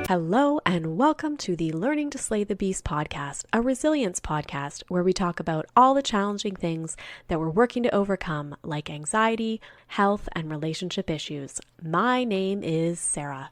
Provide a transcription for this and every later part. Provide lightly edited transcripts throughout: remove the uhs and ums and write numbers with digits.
Hello, and welcome to the Learning to Slay the Beast podcast, a resilience podcast where we talk about all the challenging things that we're working to overcome, like anxiety, health, and relationship issues. My name is Sarah.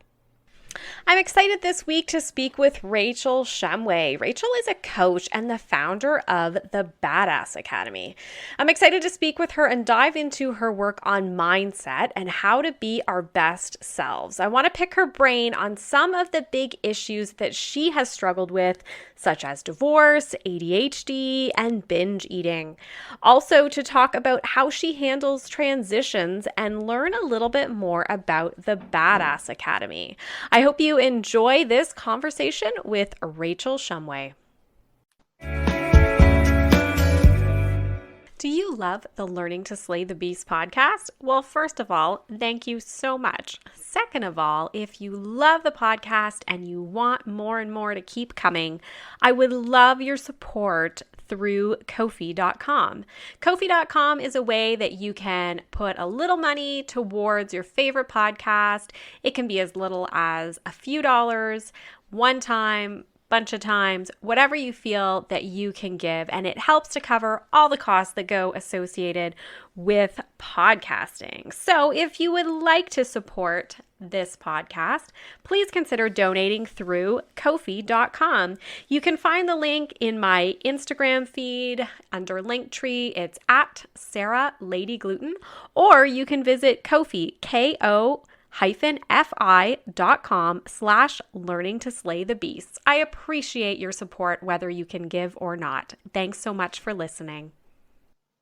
I'm excited this week to speak with Rachel Shumway. Rachel is a coach and the founder of the Badass Academy. I'm excited to speak with her and dive into her work on mindset and how to be our best selves. I want to pick her brain on some of the big issues that she has struggled with, such as divorce, ADHD, and binge eating. Also, to talk about how she handles transitions and learn a little bit more about the Badass Academy. I hope you enjoy this conversation with Rachel Shumway. Do you love the Learning to Slay the Beast podcast? Well, first of all, thank you so much. Second of all, if you love the podcast and you want more and more to keep coming, I would love your support through Ko-fi.com. Ko-fi.com is a way that you can put a little money towards your favorite podcast. It can be as little as a few dollars, one time, bunch of times, whatever you feel that you can give. And it helps to cover all the costs that go associated with podcasting. So if you would like to support this podcast, please consider donating through Ko-fi.com. You can find the link in my Instagram feed under Linktree. It's at Sarah Lady Gluten, or you can visit Ko-fi, fi.com/learning to slay the beasts. I appreciate your support, whether you can give or not. Thanks so much for listening.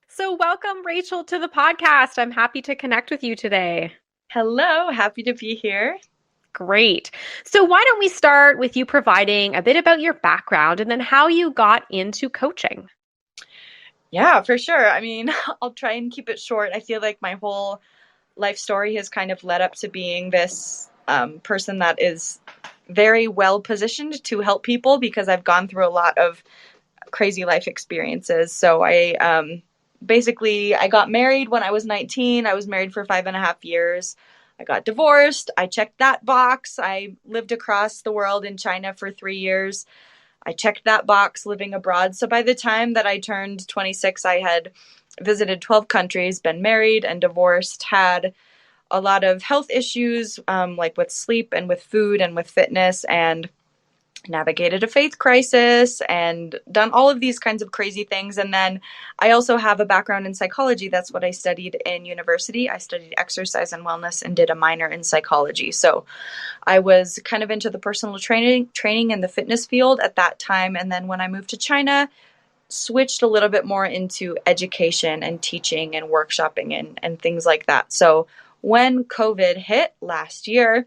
So welcome, Rachel, to the podcast. I'm happy to connect with you today. Hello, happy to be here. Great. So why don't we start with you providing a bit about your background and then how you got into coaching? Yeah, for sure. I mean, I'll try and keep it short. I feel like my whole life story has kind of led up to being this person that is very well positioned to help people because I've gone through a lot of crazy life experiences. So I got married when I was 19. I was married for 5.5 years. I got divorced. I checked that box. I lived across the world in China for 3 years. I checked that box living abroad. So by the time that I turned 26, I had visited 12 countries, been married and divorced, had a lot of health issues, like with sleep and with food and with fitness, and navigated a faith crisis and done all of these kinds of crazy things. And then I also have a background in psychology. That's what I studied in university. I studied exercise and wellness and did a minor in psychology. So I was kind of into the personal training and the fitness field at that time. And then when I moved to China, switched a little bit more into education and teaching and workshopping and things like that. So when COVID hit last year,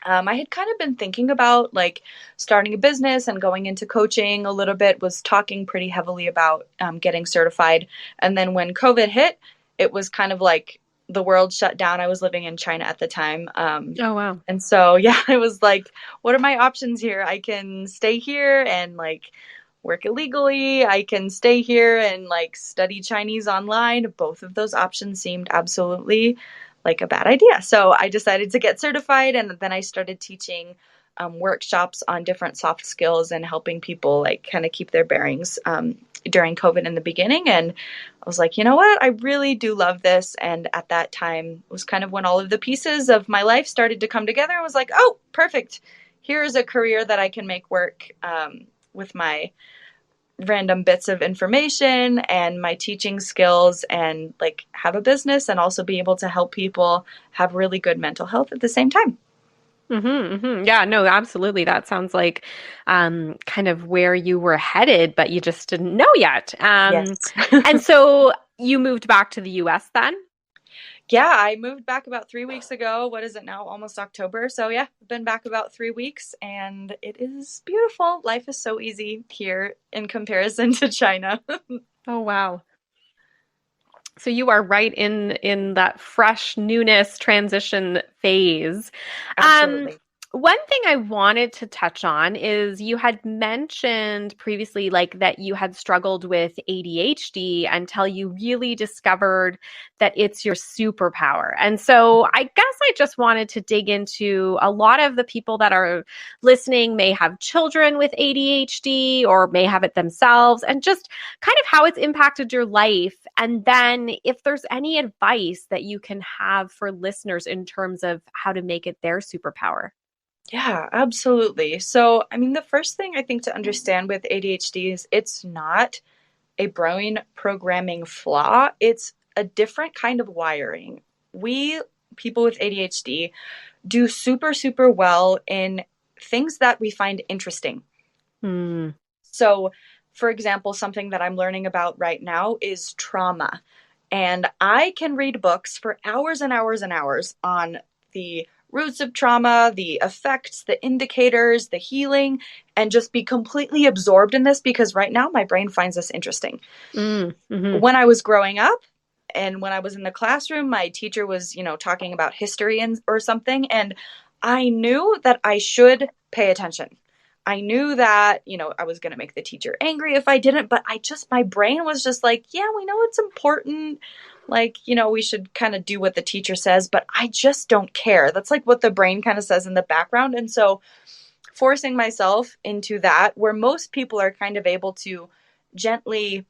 I had kind of been thinking about like starting a business and going into coaching a little bit, was talking pretty heavily about getting certified. And then when COVID hit, it was kind of like the world shut down. I was living in China at the time. Oh, wow. And so, yeah, it was like, what are my options here? I can stay here and like work illegally. I can stay here and like study Chinese online. Both of those options seemed absolutely like a bad idea. So I decided to get certified, and then I started teaching workshops on different soft skills and helping people like kind of keep their bearings during COVID in the beginning. And I was like, you know what? I really do love this. And at that time was kind of when all of the pieces of my life started to come together. I was like, oh, perfect. Here's a career that I can make work with my random bits of information and my teaching skills, and like have a business and also be able to help people have really good mental health at the same time. Yeah, no, absolutely. That sounds like kind of where you were headed, but you just didn't know yet. Yes. And so you moved back to the US then? Yeah, I moved back about 3 weeks ago. What is it now? Almost October. So yeah, I've been back about 3 weeks and it is beautiful. Life is so easy here in comparison to China. Oh, wow. So you are right in that fresh newness transition phase. Absolutely. One thing I wanted to touch on is you had mentioned previously, like that you had struggled with ADHD until you really discovered that it's your superpower. And so I guess I just wanted to dig into a lot of the people that are listening may have children with ADHD or may have it themselves, and just kind of how it's impacted your life. And then if there's any advice that you can have for listeners in terms of how to make it their superpower. Yeah, absolutely. So, I mean, the first thing I think to understand with ADHD is it's not a brain programming flaw, it's a different kind of wiring. We, people with ADHD, do super, super well in things that we find interesting. Hmm. So, for example, something that I'm learning about right now is trauma. And I can read books for hours and hours and hours on the roots of trauma, the effects, the indicators, the healing, and just be completely absorbed in this because right now my brain finds this interesting. Mm-hmm. When I was growing up and when I was in the classroom, my teacher was, talking about history and or something, and I knew that I should pay attention. I knew that, I was going to make the teacher angry if I didn't, but my brain was just like, yeah, we know it's important. Like, we should kind of do what the teacher says, but I just don't care. That's like what the brain kind of says in the background. And so forcing myself into that, where most people are kind of able to gently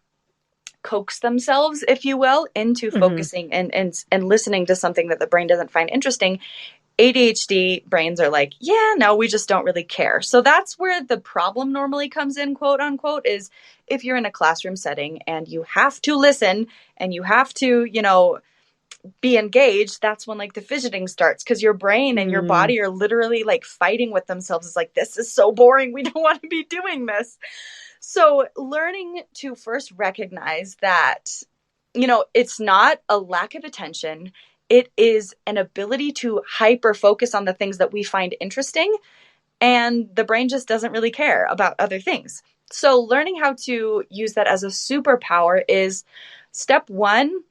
coax themselves, if you will, into Mm-hmm. focusing and listening to something that the brain doesn't find interesting. ADHD brains are like, yeah, no, we just don't really care. So that's where the problem normally comes in, quote unquote, is if you're in a classroom setting and you have to listen and you have to, be engaged, that's when like the fidgeting starts because your brain and your Mm. body are literally like fighting with themselves. It's like, this is so boring. We don't want to be doing this. So, learning to first recognize that, it's not a lack of attention, it is an ability to hyper focus on the things that we find interesting, and the brain just doesn't really care about other things. So, learning how to use that as a superpower is step one,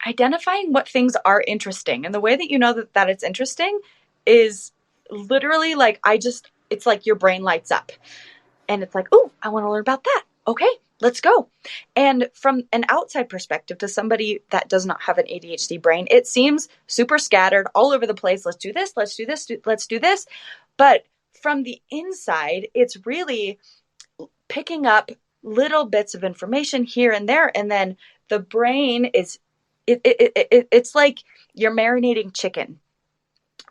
identifying what things are interesting. And the way that you know that it's interesting is literally like, it's like your brain lights up and it's like, oh, I want to learn about that. Okay, let's go. And from an outside perspective, to somebody that does not have an ADHD brain, it seems super scattered all over the place. Let's do this, let's do this, let's do this. But from the inside, it's really picking up little bits of information here and there. And then the brain is, it's like you're marinating chicken,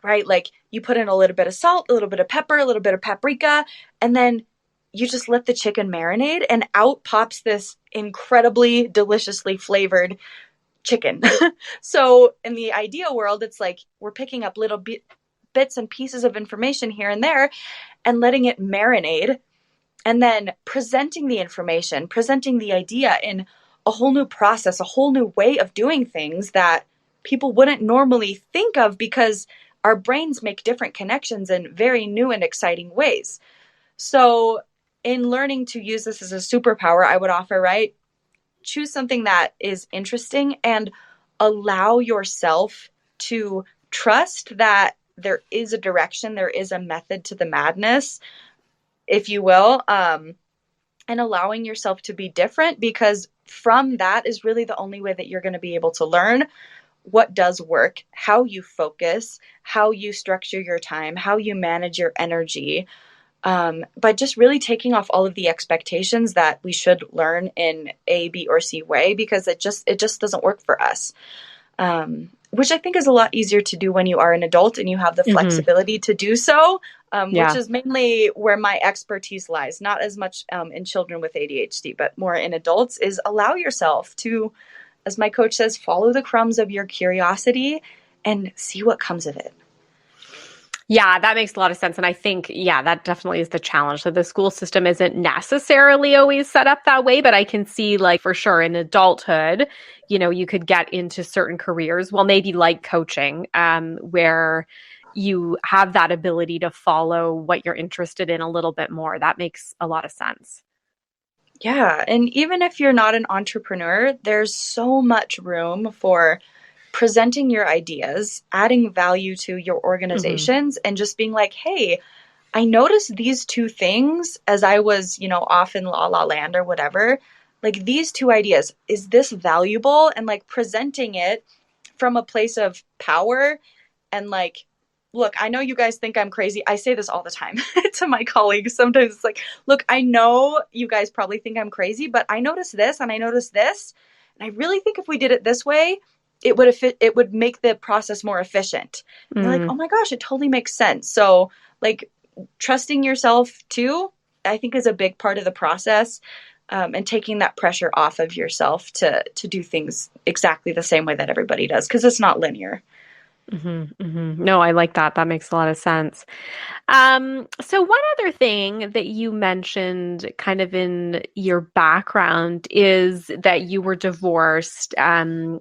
right? Like you put in a little bit of salt, a little bit of pepper, a little bit of paprika, and then you just let the chicken marinate and out pops this incredibly deliciously flavored chicken. So in the ideal world, it's like we're picking up little bits and pieces of information here and there and letting it marinate and then presenting the information, presenting the idea in a whole new process, a whole new way of doing things that people wouldn't normally think of because our brains make different connections in very new and exciting ways. So, in learning to use this as a superpower, I would offer, right? Choose something that is interesting and allow yourself to trust that there is a direction, there is a method to the madness, if you will, and allowing yourself to be different because from that is really the only way that you're going to be able to learn what does work, how you focus, how you structure your time, how you manage your energy, by just really taking off all of the expectations that we should learn in A, B, or C way because it just doesn't work for us. Which I think is a lot easier to do when you are an adult and you have the Mm-hmm. flexibility to do so, which Yeah. is mainly where my expertise lies, not as much in children with ADHD, but more in adults, is allow yourself to, as my coach says, follow the crumbs of your curiosity and see what comes of it. Yeah, that makes a lot of sense. And I think, yeah, that definitely is the challenge. So the school system isn't necessarily always set up that way, but I can see, like, for sure in adulthood, you could get into certain careers, well, maybe like coaching, where you have that ability to follow what you're interested in a little bit more. That makes a lot of sense. Yeah, and even if you're not an entrepreneur, there's so much room for presenting your ideas, adding value to your organizations, and just being like, hey, I noticed these two things as I was, off in La La Land or whatever. Like these two ideas, is this valuable? And like presenting it from a place of power and like, look, I know you guys think I'm crazy. I say this all the time to my colleagues. Sometimes it's like, look, I know you guys probably think I'm crazy, but I noticed this and I noticed this. And I really think if we did it this way, it would make the process more efficient. And you're like, oh my gosh, it totally makes sense. So like trusting yourself too, I think is a big part of the process. And taking that pressure off of yourself to do things exactly the same way that everybody does, because it's not linear. No, I like that. That makes a lot of sense. So one other thing that you mentioned kind of in your background is that you were divorced, fairly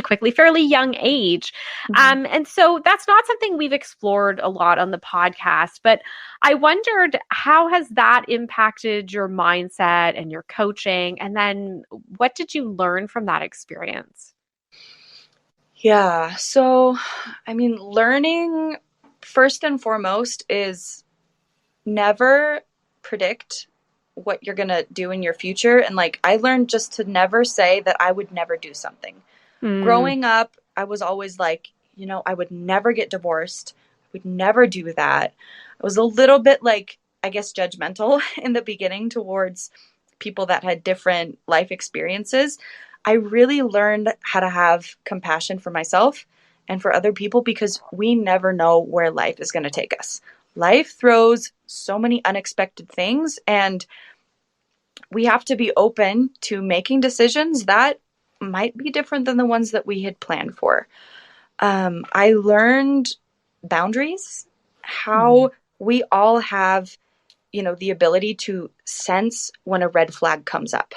quickly, fairly young age. And so that's not something we've explored a lot on the podcast, but I wondered, how has that impacted your mindset and your coaching? And then what did you learn from that experience? Yeah. So, I mean, learning first and foremost is never predict what you're going to do in your future. And like, I learned just to never say that I would never do something. Growing up, I was always like, I would never get divorced. I would never do that. I was a little bit like, I guess, judgmental in the beginning towards people that had different life experiences. I really learned how to have compassion for myself and for other people, because we never know where life is going to take us. Life throws so many unexpected things, and we have to be open to making decisions that might be different than the ones that we had planned for. I learned boundaries, how we all have, the ability to sense when a red flag comes up.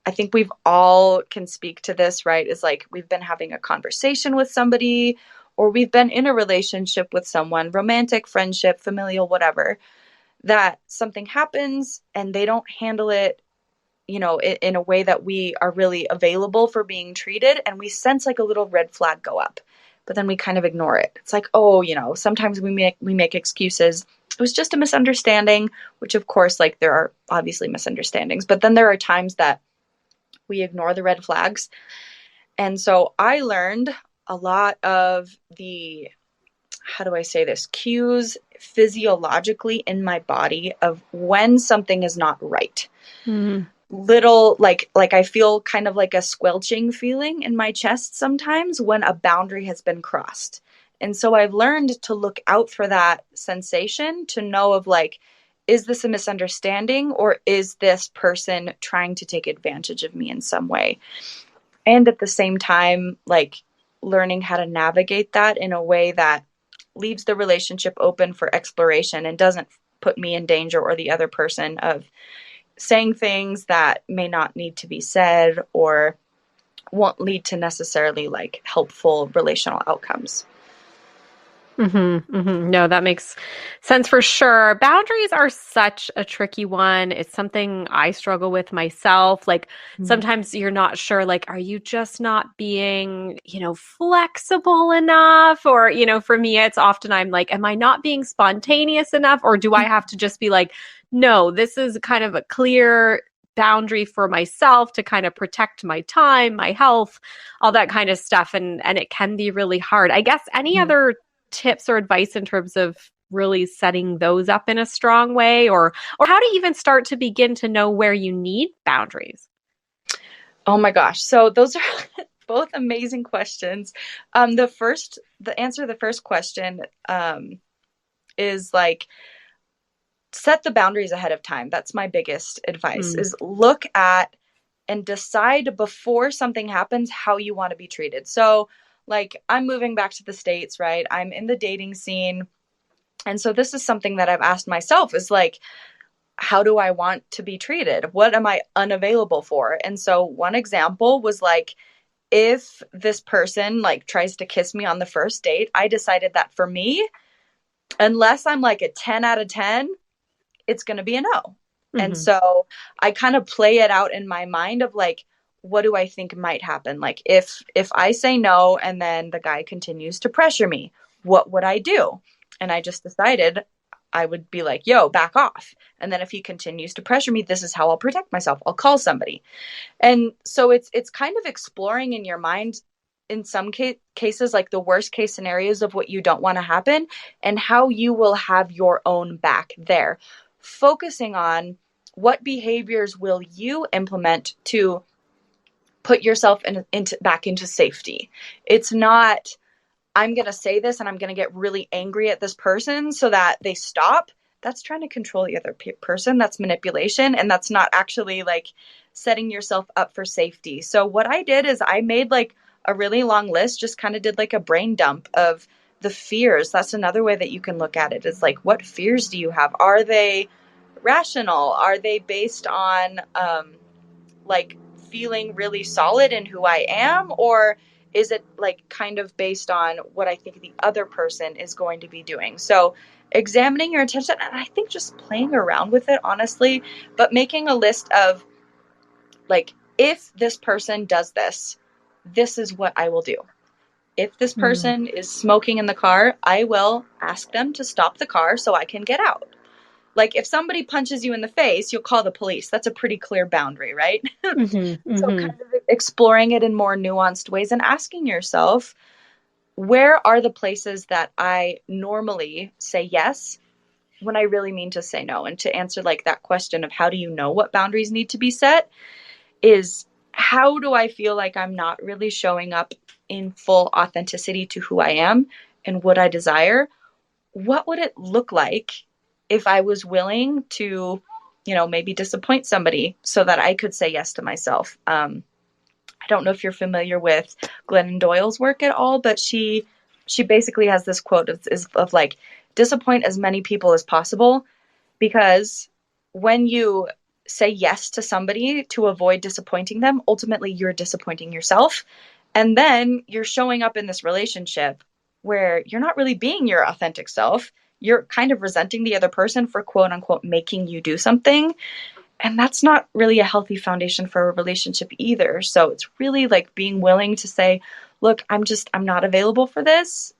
I think we've all can speak to this, right? Is like we've been having a conversation with somebody, or we've been in a relationship with someone, romantic, friendship, familial, whatever, that something happens and they don't handle it, in a way that we are really available for being treated. And we sense like a little red flag go up, but then we kind of ignore it. It's like, oh, sometimes we make excuses. It was just a misunderstanding, which of course, like there are obviously misunderstandings, but then there are times that we ignore the red flags. And so I learned a lot of the, how do I say this, cues physiologically in my body of when something is not right. Little like I feel kind of like a squelching feeling in my chest sometimes when a boundary has been crossed. And so I've learned to look out for that sensation, to know of like, is this a misunderstanding, or is this person trying to take advantage of me in some way? And at the same time, like learning how to navigate that in a way that leaves the relationship open for exploration and doesn't put me in danger or the other person of saying things that may not need to be said or won't lead to necessarily like helpful relational outcomes. No, that makes sense for sure. Boundaries are such a tricky one. It's something I struggle with myself. Like sometimes you're not sure, like, are you just not being, flexible enough? Or, for me, it's often I'm like, am I not being spontaneous enough? Or do I have to just be like, no, this is kind of a clear boundary for myself to kind of protect my time, my health, all that kind of stuff. And it can be really hard. I guess any other tips or advice in terms of really setting those up in a strong way, or how to even start to begin to know where you need boundaries? Oh my gosh. So those are both amazing questions. The answer to the first question is like, set the boundaries ahead of time. That's my biggest advice, is look at and decide before something happens how you want to be treated. So like I'm moving back to the States, right? I'm in the dating scene. And so this is something that I've asked myself is like, how do I want to be treated? What am I unavailable for? And so one example was like, if this person like tries to kiss me on the first date, I decided that for me, unless I'm like a 10 out of 10, it's going to be a no. And so I kind of play it out in my mind of like, what do I think might happen? Like if I say no and then the guy continues to pressure me, what would I do? And I just decided I would be like, yo, back off. And then if he continues to pressure me, this is how I'll protect myself. I'll call somebody. And so it's kind of exploring in your mind in some cases, like the worst case scenarios of what you don't want to happen and how you will have your own back there. Focusing on what behaviors will you implement to put yourself back into safety. It's not, I'm going to say this and I'm going to get really angry at this person so that they stop. That's trying to control the other person. That's manipulation. And that's not actually like setting yourself up for safety. So what I did is I made like a really long list, just kind of did like a brain dump of the fears. That's another way that you can look at it, is like, what fears do you have? Are they rational? Are they based on like feeling really solid in who I am? Or is it like kind of based on what I think the other person is going to be doing? So examining your intention, and I think just playing around with it, honestly, but making a list of like, if this person does this, this is what I will do. If this person is smoking in the car, I will ask them to stop the car so I can get out. Like if somebody punches you in the face, you'll call the police. That's a pretty clear boundary, right? So kind of exploring it in more nuanced ways and asking yourself, where are the places that I normally say yes when I really mean to say no? And to answer like that question of how do you know what boundaries need to be set is, how do I feel like I'm not really showing up in full authenticity to who I am and what I desire? What would it look like if I was willing to, maybe disappoint somebody so that I could say yes to myself? I don't know if you're familiar with Glennon Doyle's work at all, but she basically has this quote of like, disappoint as many people as possible, because when you say yes to somebody to avoid disappointing them, ultimately you're disappointing yourself. And then you're showing up in this relationship where you're not really being your authentic self. You're kind of resenting the other person for quote unquote making you do something. And that's not really a healthy foundation for a relationship either. So it's really like being willing to say, look, I'm not available for this.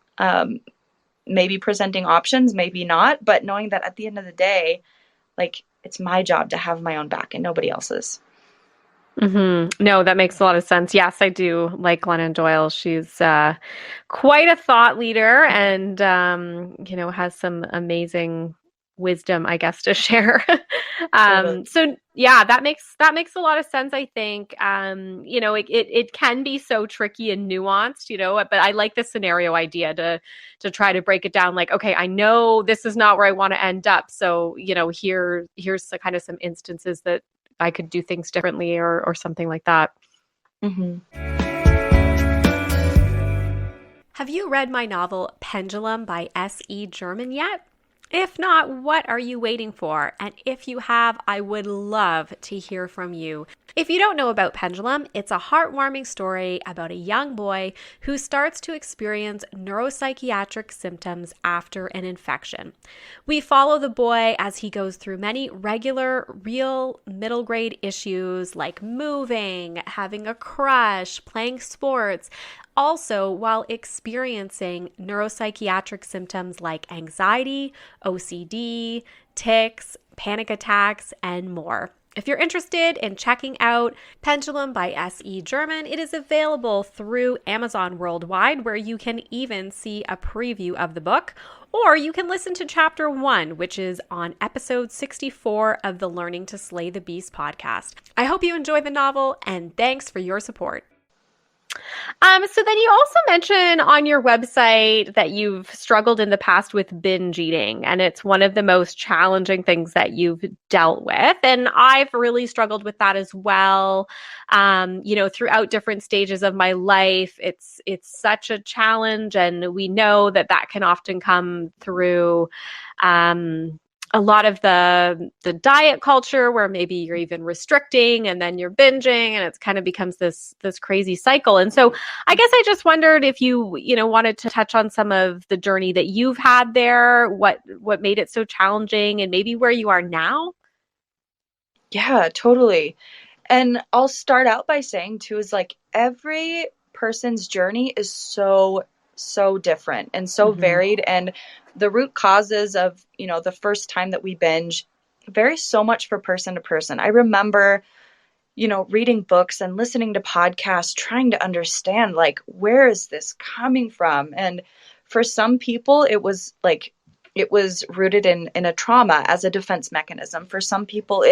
Maybe presenting options, maybe not, but knowing that at the end of the day, like, it's my job to have my own back and nobody else's. No, that makes a lot of sense. Yes, I do like Glennon Doyle. She's quite a thought leader and has some amazing wisdom, I guess, to share. Totally. So yeah, that makes a lot of sense, I think. It can be so tricky and nuanced, but I like the scenario idea to try to break it down like, okay, I know this is not where I want to end up. So, here's the kind of some instances that I could do things differently or something like that. Have you read my novel Pendulum by S.E. German yet? If not, what are you waiting for? And if you have, I would love to hear from you. If you don't know about Pendulum, it's a heartwarming story about a young boy who starts to experience neuropsychiatric symptoms after an infection. We follow the boy as he goes through many regular, real middle grade issues like moving, having a crush, playing sports, also while experiencing neuropsychiatric symptoms like anxiety, OCD, tics, panic attacks, and more. If you're interested in checking out Pendulum by S.E. German, it is available through Amazon worldwide, where you can even see a preview of the book, or you can listen to Chapter 1, which is on episode 64 of the Learning to Slay the Beast podcast. I hope you enjoy the novel, and thanks for your support. So then you also mention on your website that you've struggled in the past with binge eating, and it's one of the most challenging things that you've dealt with. And I've really struggled with that as well. Throughout different stages of my life, it's such a challenge, and we know that can often come through a lot of the diet culture where maybe you're even restricting and then you're binging, and it's kind of becomes this crazy cycle. And so I guess I just wondered if you wanted to touch on some of the journey that you've had there, what made it so challenging, and maybe where you are now. Yeah, totally. And I'll start out by saying too, is like every person's journey is so different and so Mm-hmm. varied. And the root causes of, the first time that we binge vary so much for person to person. I remember, reading books and listening to podcasts, trying to understand, like, where is this coming from? And for some people, it was rooted in a trauma as a defense mechanism. For some people,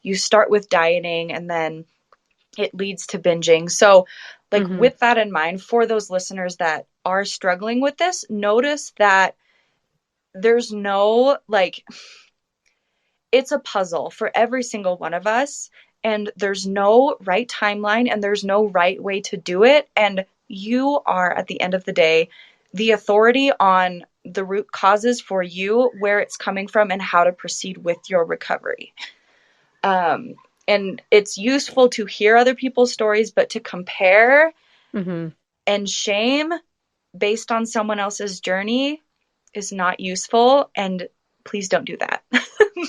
you start with dieting and then it leads to binging. So, like, Mm-hmm. with that in mind, for those listeners that are struggling with this, notice that there's no, like, it's a puzzle for every single one of us. And there's no right timeline and there's no right way to do it. And you are, at the end of the day, the authority on the root causes for you, where it's coming from, and how to proceed with your recovery. And it's useful to hear other people's stories, but to compare Mm-hmm. and shame based on someone else's journey is not useful. And please don't do that.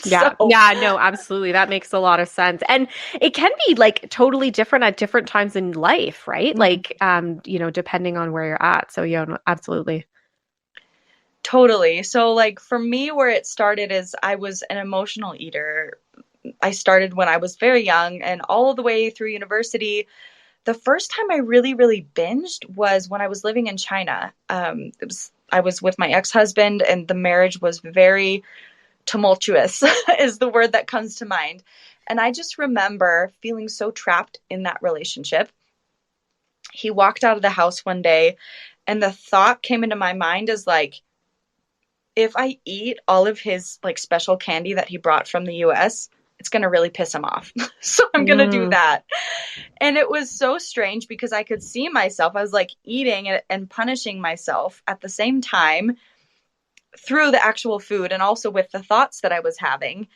Yeah. So Yeah. No, absolutely. That makes a lot of sense. And it can be like totally different at different times in life, right? Like, depending on where you're at. So, yeah, no, absolutely. totally. So, like, for me, where it started is I was an emotional eater. I started when I was very young and all the way through university. The first time I really, really binged was when I was living in China. I was with my ex-husband, and the marriage was very tumultuous, is the word that comes to mind. And I just remember feeling so trapped in that relationship. He walked out of the house one day, and the thought came into my mind is like, if I eat all of his like special candy that he brought from the US, it's going to really piss him off. So I'm going to do Mm, that. And it was so strange because I could see myself. I was like eating and punishing myself at the same time through the actual food and also with the thoughts that I was having.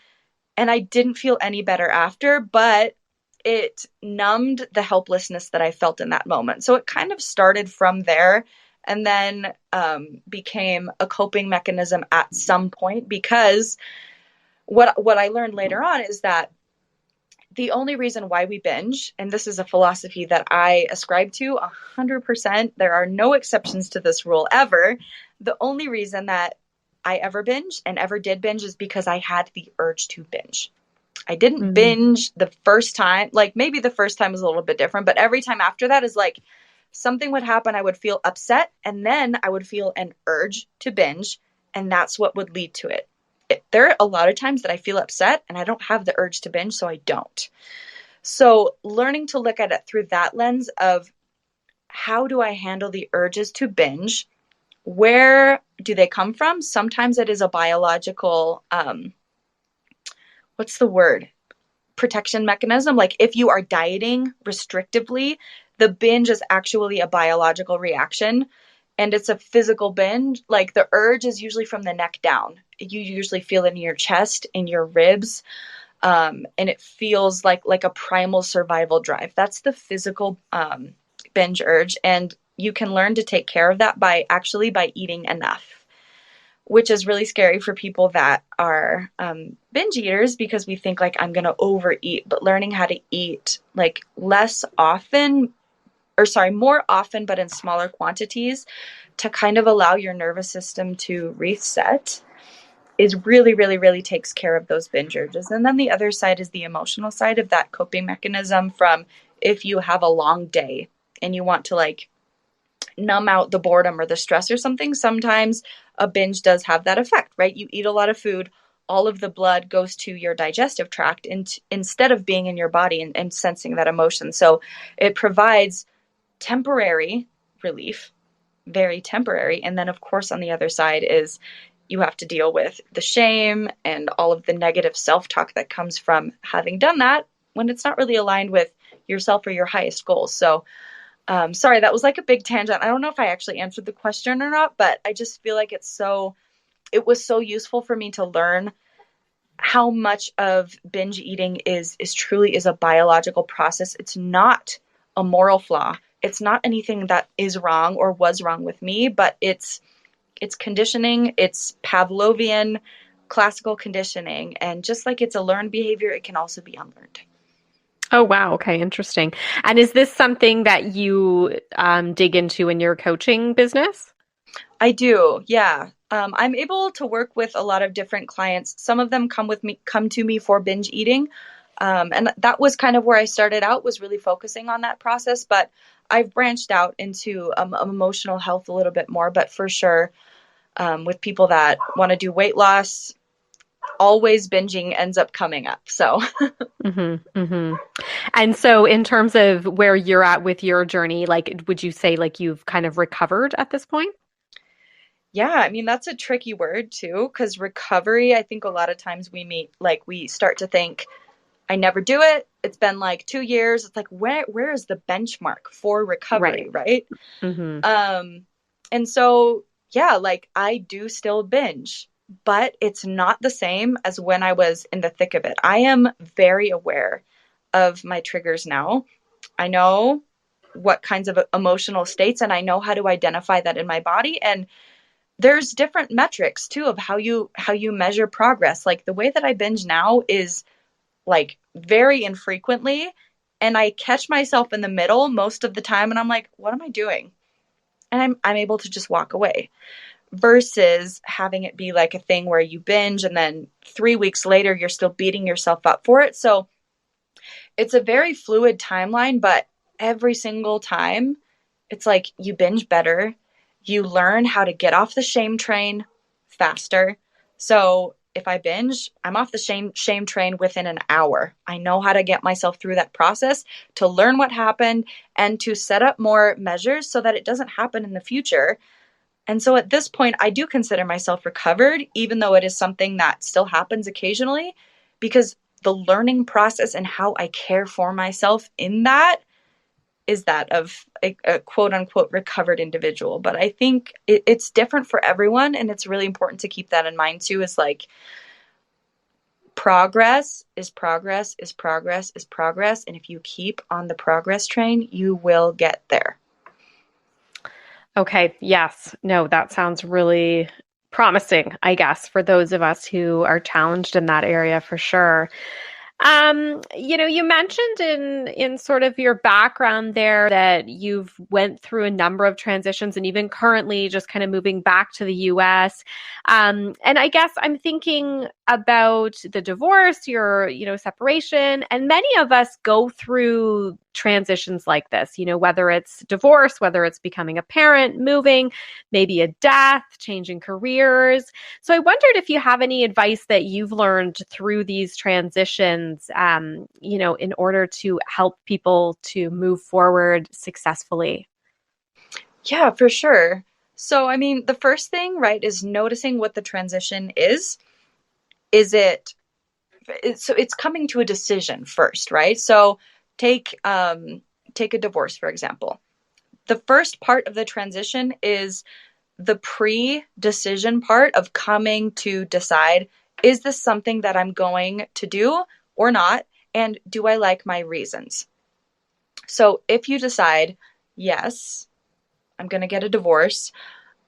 And I didn't feel any better after, but it numbed the helplessness that I felt in that moment. So it kind of started from there and then became a coping mechanism at some point, because what I learned later on is that the only reason why we binge, and this is a philosophy that I ascribe to 100%, there are no exceptions to this rule ever. The only reason that I ever binge and ever did binge is because I had the urge to binge. I didn't mm, binge the first time. Like, maybe the first time was a little bit different, but every time after that is like something would happen. I would feel upset and then I would feel an urge to binge. And that's what would lead to it. There are a lot of times that I feel upset and I don't have the urge to binge, so I don't. So, learning to look at it through that lens of how do I handle the urges to binge? Where do they come from? Sometimes it is a biological, what's the word? Protection mechanism. Like, if you are dieting restrictively, the binge is actually a biological reaction and it's a physical binge. Like, the urge is usually from the neck down. You usually feel it in your chest, in your ribs, and it feels like a primal survival drive. That's the physical binge urge, and you can learn to take care of that by eating enough, which is really scary for people that are binge eaters, because we think like, I'm going to overeat. But learning how to eat like less often, or sorry, more often, but in smaller quantities, to kind of allow your nervous system to reset, is really, really, really takes care of those binge urges. And then the other side is the emotional side of that coping mechanism, from if you have a long day and you want to like numb out the boredom or the stress or something. Sometimes a binge does have that effect, right? You eat a lot of food, all of the blood goes to your digestive tract instead of being in your body and sensing that emotion. So it provides temporary relief, very temporary. And then, of course, on the other side is you have to deal with the shame and all of the negative self-talk that comes from having done that when it's not really aligned with yourself or your highest goals. So sorry, that was like a big tangent. I don't know if I actually answered the question or not, but I just feel like it was so useful for me to learn how much of binge eating is truly is a biological process. It's not a moral flaw. It's not anything that is wrong or was wrong with me, but it's conditioning, it's Pavlovian classical conditioning, and just like it's a learned behavior, it can also be unlearned. Oh, wow. Okay, interesting. And is this something that you dig into in your coaching business? I do, yeah. I'm able to work with a lot of different clients. Some of them come to me for binge eating. And that was kind of where I started out, was really focusing on that process. But I've branched out into emotional health a little bit more. But for sure, with people that want to do weight loss, always binging ends up coming up. So Mm-hmm. And so, in terms of where you're at with your journey, like, would you say like you've kind of recovered at this point? yeah, I mean, that's a tricky word too, because recovery, I think a lot of times we start to think, I never do it. It's been like 2 years. It's like, where is the benchmark for Right. recovery, right? Mm-hmm. Um, and so, yeah, like I do still binge, but it's not the same as when I was in the thick of it. I am very aware of my triggers now. I know what kinds of emotional states, and I know how to identify that in my body. And there's different metrics too of how you measure progress. Like the way that I binge now is like very infrequently, and I catch myself in the middle most of the time, and I'm like, what am I doing? And I'm able to just walk away, versus having it be like a thing where you binge and then 3 weeks later you're still beating yourself up for it. So it's a very fluid timeline, but every single time it's like you binge better, you learn how to get off the shame train faster. So if I binge, I'm off the shame train within an hour. I know how to get myself through that process, to learn what happened and to set up more measures so that it doesn't happen in the future. And so at this point, I do consider myself recovered, even though it is something that still happens occasionally, because the learning process and how I care for myself in that is that of a quote unquote recovered individual. But I think it's different for everyone. And it's really important to keep that in mind too, is like progress is progress is progress is progress. And if you keep on the progress train, you will get there. Okay. Yes. No, that sounds really promising, I guess, for those of us who are challenged in that area for sure. You mentioned in sort of your background there that you've went through a number of transitions and even currently just kind of moving back to the US. And I guess I'm thinking about the divorce, your, separation, and many of us go through transitions like this, whether it's divorce, whether it's becoming a parent, moving, maybe a death, changing careers. So I wondered if you have any advice that you've learned through these transitions, in order to help people to move forward successfully. Yeah, for sure. So, I mean, the first thing, right, is noticing what the transition is. Is it's coming to a decision first, right? So, take take a divorce for example. The first part of the transition is the pre-decision part of coming to decide, is this something that I'm going to do or not, and do I like my reasons? So, if you decide, yes, I'm going to get a divorce,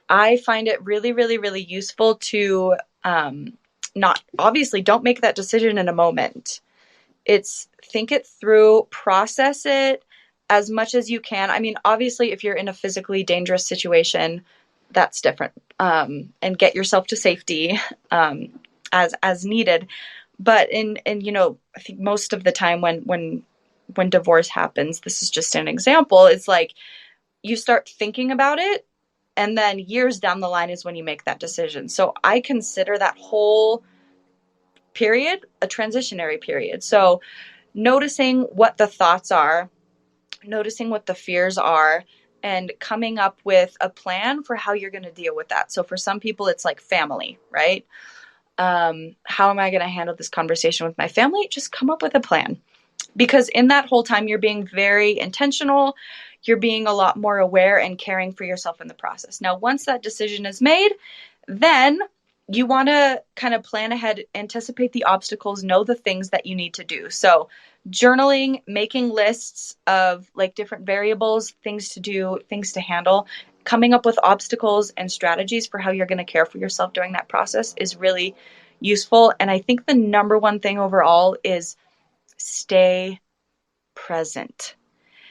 I find it really, really, really useful to not obviously don't make that decision in a moment. It's think it through, process it as much as you can. I mean, obviously, if you're in a physically dangerous situation, that's different, and get yourself to safety as needed. But in I think most of the time when divorce happens, this is just an example. It's like you start thinking about it, and then years down the line is when you make that decision. So I consider that whole period a transitionary period. So noticing what the thoughts are, noticing what the fears are, and coming up with a plan for how you're going to deal with that. So for some people, it's like family, right? How am I going to handle this conversation with my family? Just come up with a plan. Because in that whole time, you're being very intentional. You're being a lot more aware and caring for yourself in the process. Now, once that decision is made, then you want to kind of plan ahead, anticipate the obstacles, know the things that you need to do. So, journaling, making lists of like different variables, things to do, things to handle, coming up with obstacles and strategies for how you're going to care for yourself during that process is really useful. And I think the number one thing overall is stay present.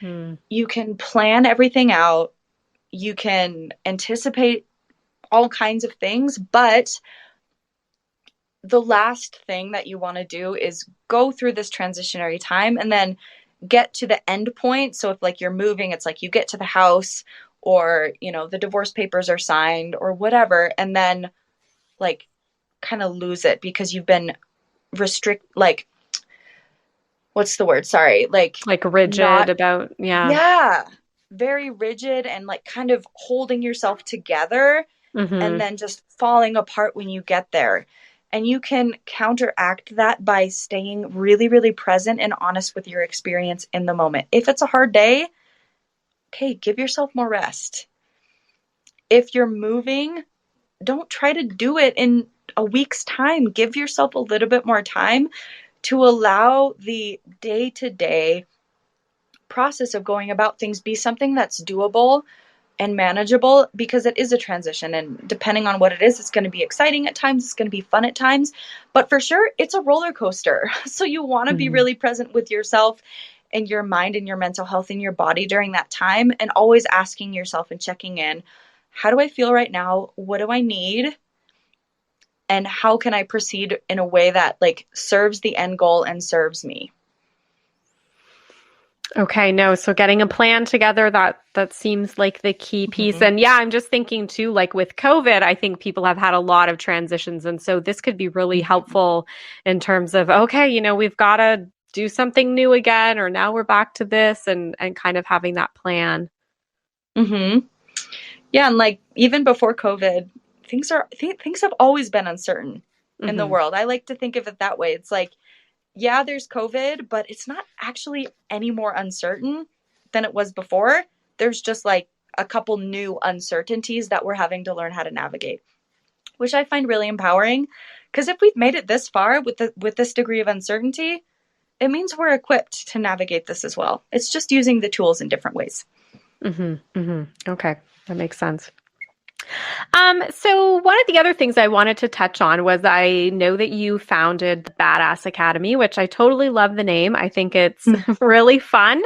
Mm. You can plan everything out. You can anticipate all kinds of things, but the last thing that you want to do is go through this transitionary time and then get to the end point. So if like you're moving, it's like you get to the house, or, you know, the divorce papers are signed or whatever, and then like kind of lose it because you've been like, what's the word? Sorry. Like rigid Not, about, yeah. yeah, very rigid and like kind of holding yourself together and Mm-hmm. then just falling apart when you get there. And you can counteract that by staying really, really present and honest with your experience in the moment. If it's a hard day, okay, give yourself more rest. If you're moving, don't try to do it in a week's time. Give yourself a little bit more time to allow the day to day process of going about things be something that's doable and manageable, because it is a transition, and depending on what it is, it's going to be exciting at times, it's going to be fun at times, but for sure it's a roller coaster. So you want to be Mm-hmm. really present with yourself and your mind and your mental health and your body during that time, and always asking yourself and checking in, how do I feel right now, what do I need, and how can I proceed in a way that like serves the end goal and serves me. Okay, no. So getting a plan together, that seems like the key piece. Mm-hmm. And yeah, I'm just thinking too, like with COVID, I think people have had a lot of transitions. And so this could be really Mm-hmm. helpful in terms of, okay, you know, we've got to do something new again, or now we're back to this, and kind of having that plan. Mm-hmm. Yeah, and like even before COVID, things have always been uncertain in the Mm-hmm. world. I like to think of it that way. It's like, yeah, there's COVID, but it's not actually any more uncertain than it was before. There's just like a couple new uncertainties that we're having to learn how to navigate, which I find really empowering, because if we've made it this far with this degree of uncertainty, it means we're equipped to navigate this as well. It's just using the tools in different ways. Mm-hmm. Mm-hmm. Okay, that makes sense. So one of the other things I wanted to touch on was I know that you founded the Badass Academy, which I totally love the name. I think it's really fun.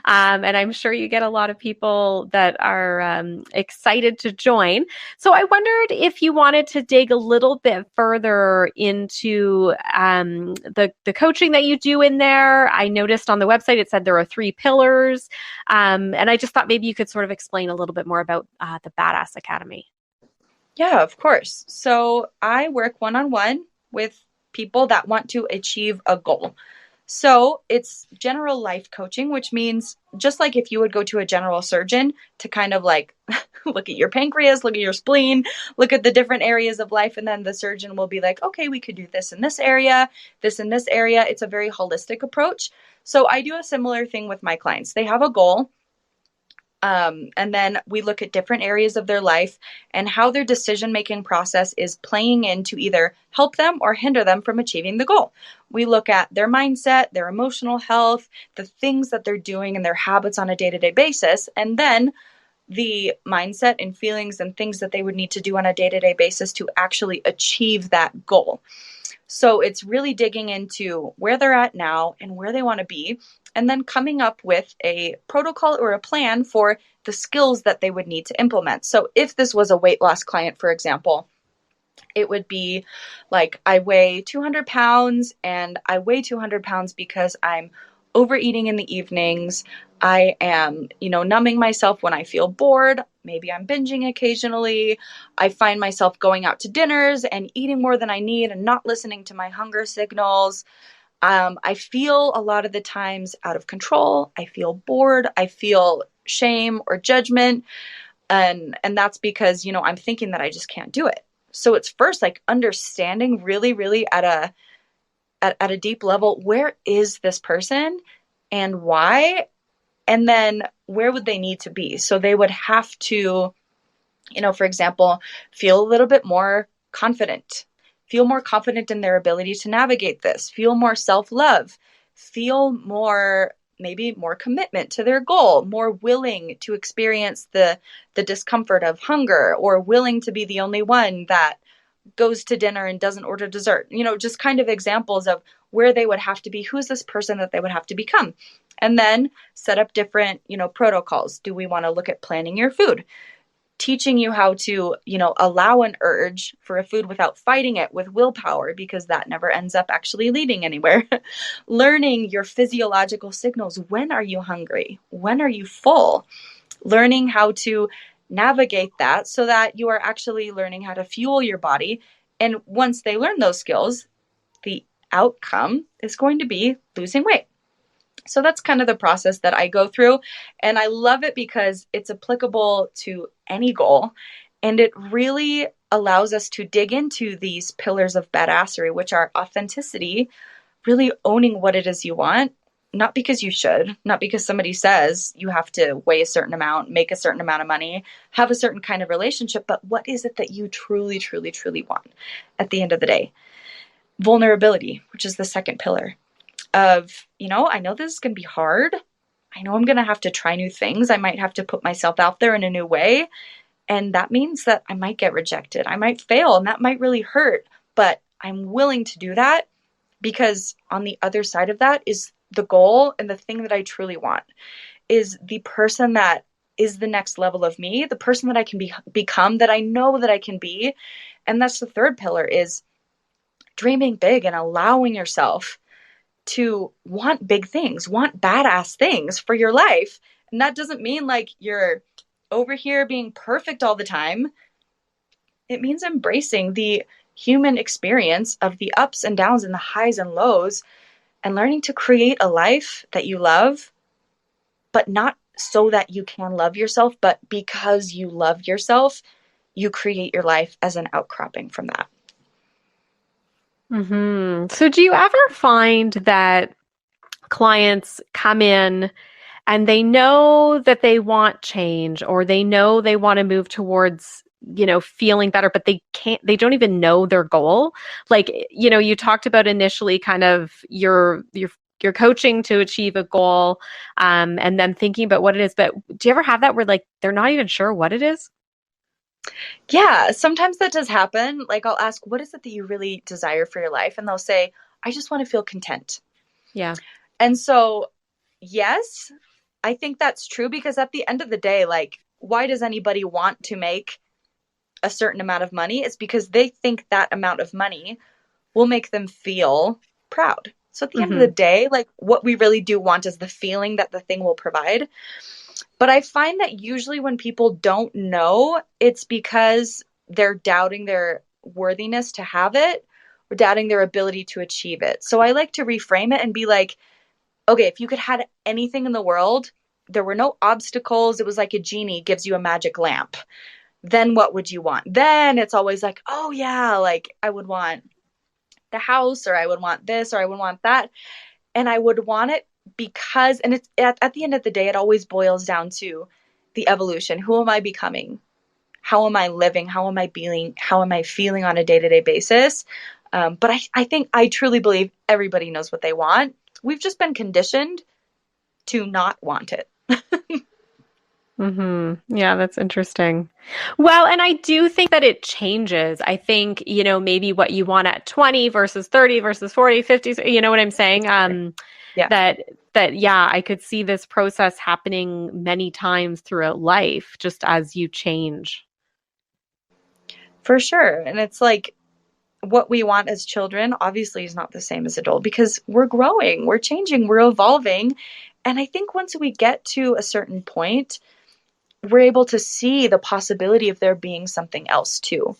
And I'm sure you get a lot of people that are excited to join. So I wondered if you wanted to dig a little bit further into the coaching that you do in there. I noticed on the website it said there are 3 pillars. And I just thought maybe you could sort of explain a little bit more about the Badass Academy. Yeah, of course. So I work one on one with people that want to achieve a goal. So it's general life coaching, which means just like if you would go to a general surgeon to kind of like look at your pancreas, look at your spleen, look at the different areas of life, and then the surgeon will be like, okay, we could do this in this area, this in this area. It's a very holistic approach. So I do a similar thing with my clients. They have a goal. And then we look at different areas of their life and how their decision-making process is playing in to either help them or hinder them from achieving the goal. We look at their mindset, their emotional health, the things that they're doing and their habits on a day-to-day basis, and then the mindset and feelings and things that they would need to do on a day-to-day basis to actually achieve that goal. So it's really digging into where they're at now and where they want to be, and then coming up with a protocol or a plan for the skills that they would need to implement. So if this was a weight loss client, for example, it would be like, I weigh 200 pounds and I weigh 200 pounds because I'm overeating in the evenings. I am, numbing myself when I feel bored. Maybe I'm binging occasionally. I find myself going out to dinners and eating more than I need and not listening to my hunger signals. I feel a lot of the times out of control. I feel bored. I feel shame or judgment. And that's because, I'm thinking that I just can't do it. So it's first like understanding really, really at a deep level, where is this person and why? And then where would they need to be? So they would have to, for example, feel a little bit more confident, feel more confident in their ability to navigate this, feel more self-love, feel more, maybe more commitment to their goal, more willing to experience the discomfort of hunger, or willing to be the only one that goes to dinner and doesn't order dessert. Just kind of examples of where they would have to be. Who's this person that they would have to become? And then set up different, protocols. Do we want to look at planning your food? Teaching you how to, allow an urge for a food without fighting it with willpower, because that never ends up actually leading anywhere. Learning your physiological signals. When are you hungry? When are you full? Learning how to navigate that so that you are actually learning how to fuel your body. And once they learn those skills, the outcome is going to be losing weight. So that's kind of the process that I go through. And I love it because it's applicable to any goal. And it really allows us to dig into these pillars of badassery, which are authenticity, really owning what it is you want, not because you should, not because somebody says you have to weigh a certain amount, make a certain amount of money, have a certain kind of relationship, but what is it that you truly, truly, truly want at the end of the day? Vulnerability, which is the second pillar of, I know this is going to be hard. I know I'm going to have to try new things. I might have to put myself out there in a new way. And that means that I might get rejected. I might fail, and that might really hurt. But I'm willing to do that because on the other side of that is the goal, and the thing that I truly want is the person that is the next level of me, the person that I can become, that I know that I can be. And that's the third pillar, is dreaming big and allowing yourself to want big things, want badass things for your life. And that doesn't mean like you're over here being perfect all the time. It means embracing the human experience of the ups and downs and the highs and lows, and learning to create a life that you love, but not so that you can love yourself, but because you love yourself, you create your life as an outcropping from that. So do you ever find that clients come in and they know that they want change, or they know they want to move towards, feeling better, but they don't even know their goal? Like, you talked about initially kind of your coaching to achieve a goal, and then thinking about what it is. But do you ever have that where like they're not even sure what it is? Yeah, sometimes that does happen. Like I'll ask, what is it that you really desire for your life? And they'll say, I just want to feel content. Yeah. And so, yes, I think that's true, because at the end of the day, like, why does anybody want to make a certain amount of money? It's because they think that amount of money will make them feel proud. So at the end of the day, like, what we really do want is the feeling that the thing will provide. But I find that usually when people don't know, it's because they're doubting their worthiness to have it, or doubting their ability to achieve it. So I like to reframe it and be like, okay, if you could have anything in the world, there were no obstacles, it was like a genie gives you a magic lamp, then what would you want? Then it's always like, oh yeah, like I would want the house, or I would want this, or I would want that. And I would want it because, and it's at the end of the day, it always boils down to the evolution. Who am I becoming? How am I living? How am I feeling? How am I feeling on a day-to-day basis? But I think, I truly believe everybody knows what they want. We've just been conditioned to not want it. Yeah, that's interesting. Well, and I do think that it changes. I think, maybe what you want at 20 versus 30 versus 40, 50, you know what I'm saying? Yeah, Yeah, I could see this process happening many times throughout life, just as you change. for sure. And it's like, what we want as children obviously is not the same as adult, because we're growing, we're changing, we're evolving. And I think once we get to a certain point, we're able to see the possibility of there being something else too.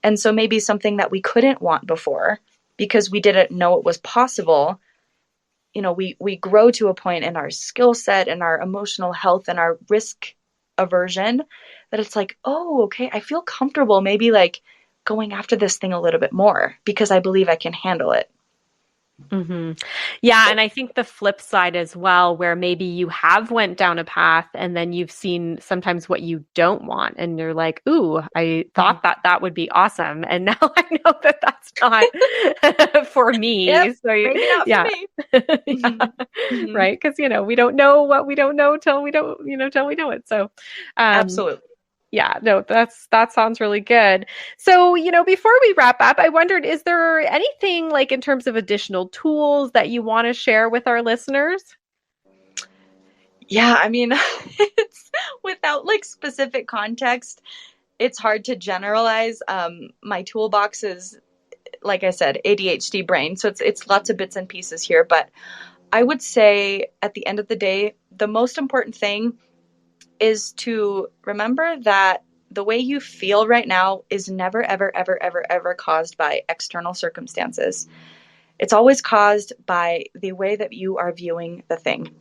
And so maybe something that we couldn't want before because we didn't know it was possible. We grow to a point in our skill set and our emotional health and our risk aversion that it's like, oh, okay, I feel comfortable maybe like going after this thing a little bit more because I believe I can handle it. Yeah, and I think the flip side as well, where maybe you have went down a path and then you've seen sometimes what you don't want, and you're like, "Ooh, I thought that would be awesome, and now I know that that's not for Yep, me." So maybe not for yeah, me. yeah, Mhm. right? Because we don't know what we don't know till we don't, till we know it. So, um, Absolutely. Yeah, no, that sounds really good. So, before we wrap up, I wondered, is there anything like in terms of additional tools that you want to share with our listeners? Yeah, I mean, it's without like specific context, it's hard to generalize. My toolbox is, like I said, ADHD brain, so it's lots of bits and pieces here. But I would say at the end of the day, the most important thing is to remember that the way you feel right now is never, ever, ever, ever, ever caused by external circumstances. It's always caused by the way that you are viewing the thing.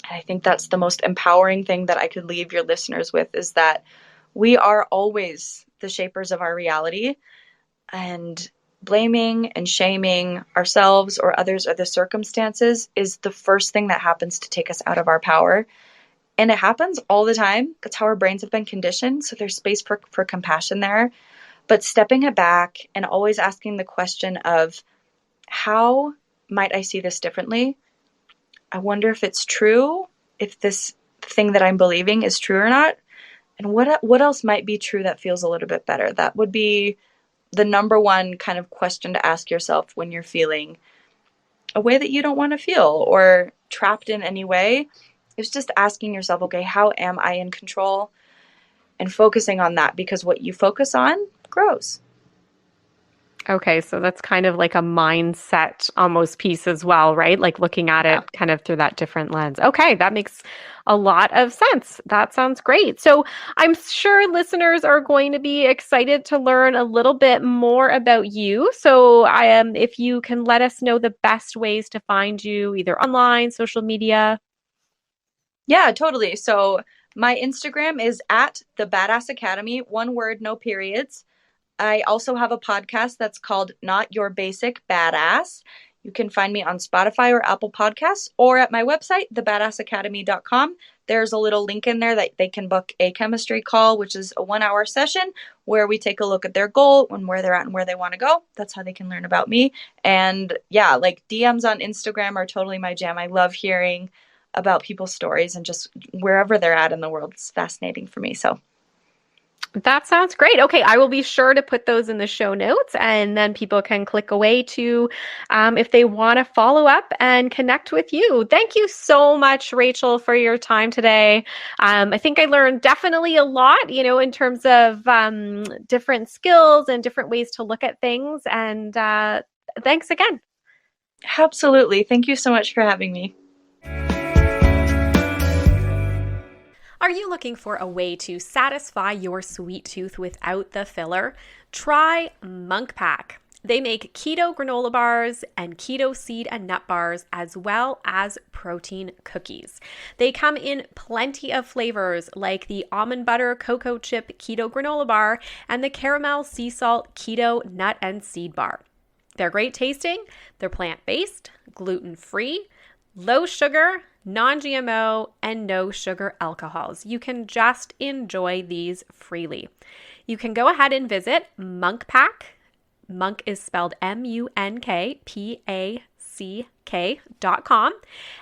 And I think that's the most empowering thing that I could leave your listeners with, is that we are always the shapers of our reality, and blaming and shaming ourselves or others or the circumstances is the first thing that happens to take us out of our power. And it happens all the time. That's how our brains have been conditioned. So there's space for compassion there. But stepping it back and always asking the question of, how might I see this differently? I wonder if it's true, if this thing that I'm believing is true or not. And what else might be true that feels a little bit better? That would be the number one kind of question to ask yourself when you're feeling a way that you don't want to feel or trapped in any way. It's just asking yourself, okay, how am I in control? And focusing on that, because what you focus on grows. Okay, so that's kind of like a mindset almost piece as well, right? Like looking at Yeah. it kind of through that different lens. Okay, that makes a lot of sense. That sounds great. So I'm sure listeners are going to be excited to learn a little bit more about you. So I am, if you can let us know the best ways to find you, either online, social media. Yeah, totally. So my Instagram is at the Badass Academy, one word, no periods. I also have a podcast that's called Not Your Basic Badass. You can find me on Spotify or Apple Podcasts, or at my website, thebadassacademy.com. There's a little link in there that they can book a chemistry call, which is a 1 hour session where we take a look at their goal and where they're at and where they want to go. That's how they can learn about me. And yeah, like DMs on Instagram are totally my jam. I love hearing about people's stories and just wherever they're at in the world. It's fascinating for me. So That sounds great. Okay, I will be sure to put those in the show notes, and then people can click away to if they want to follow up and connect with you. Thank you so much, Rachel, for your time today. I think I learned definitely a lot, in terms of different skills and different ways to look at things. And thanks again. absolutely. Thank you so much for having me. Are you looking for a way to satisfy your sweet tooth without the filler? Try Monk Pack. They make keto granola bars and keto seed and nut bars, as well as protein cookies. They come in plenty of flavors, like the almond butter cocoa chip keto granola bar and the caramel sea salt keto nut and seed bar. They're great tasting, they're plant-based, gluten-free, low sugar, non-GMO, and no sugar alcohols. You can just enjoy these freely. You can go ahead and visit Monk Pack. Monk is spelled MUNKPACK.com.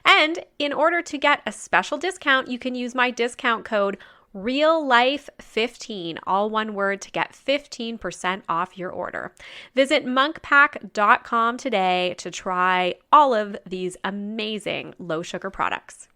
And in order to get a special discount, you can use my discount code REALLIFE15, all one word, to get 15% off your order. Visit monkpack.com today to try all of these amazing low sugar products.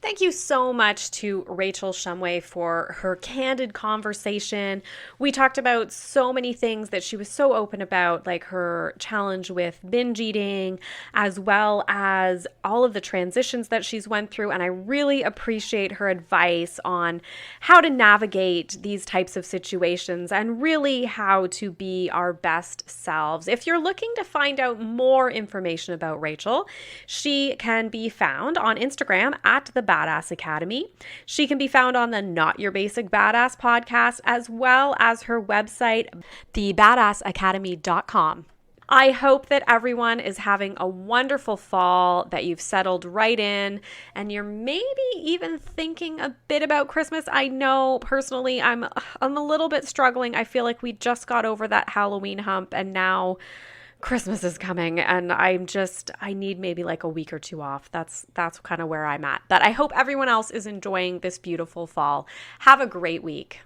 Thank you so much to Rachel Shumway for her candid conversation. We talked about so many things that she was so open about, like her challenge with binge eating, as well as all of the transitions that she's went through. And I really appreciate her advice on how to navigate these types of situations and really how to be our best selves. If you're looking to find out more information about Rachel, she can be found on Instagram at the Badass Academy. She can be found on the Not Your Basic Badass podcast, as well as her website, thebadassacademy.com. I hope that everyone is having a wonderful fall, that you've settled right in, and you're maybe even thinking a bit about Christmas. I know personally I'm a little bit struggling. I feel like we just got over that Halloween hump, and now Christmas is coming and I need maybe like a week or two off. That's kind of where I'm at. But I hope everyone else is enjoying this beautiful fall. Have a great week.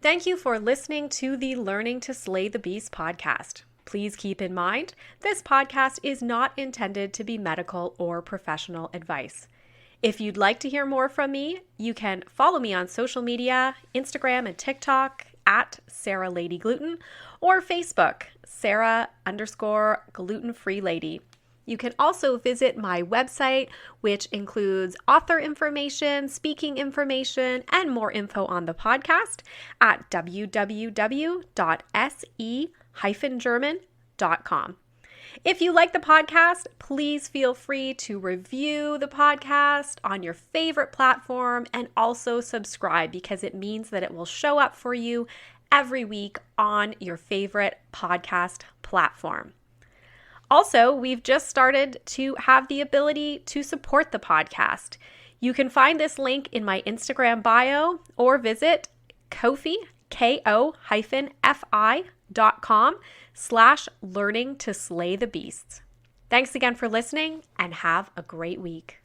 Thank you for listening to the Learning to Slay the Beast podcast. Please keep in mind, this podcast is not intended to be medical or professional advice. If you'd like to hear more from me, you can follow me on social media, Instagram and TikTok at Sarah Lady Gluten, or Facebook, Sarah_gluten-free lady. You can also visit my website, which includes author information, speaking information, and more info on the podcast at www.se-german.com. If you like the podcast, please feel free to review the podcast on your favorite platform and also subscribe because it means that it will show up for you every week on your favorite podcast platform. Also, we've just started to have the ability to support the podcast. You can find this link in my Instagram bio or visit Ko-fi, ko-fi.com/learning to slay the beasts. Thanks again for listening and have a great week.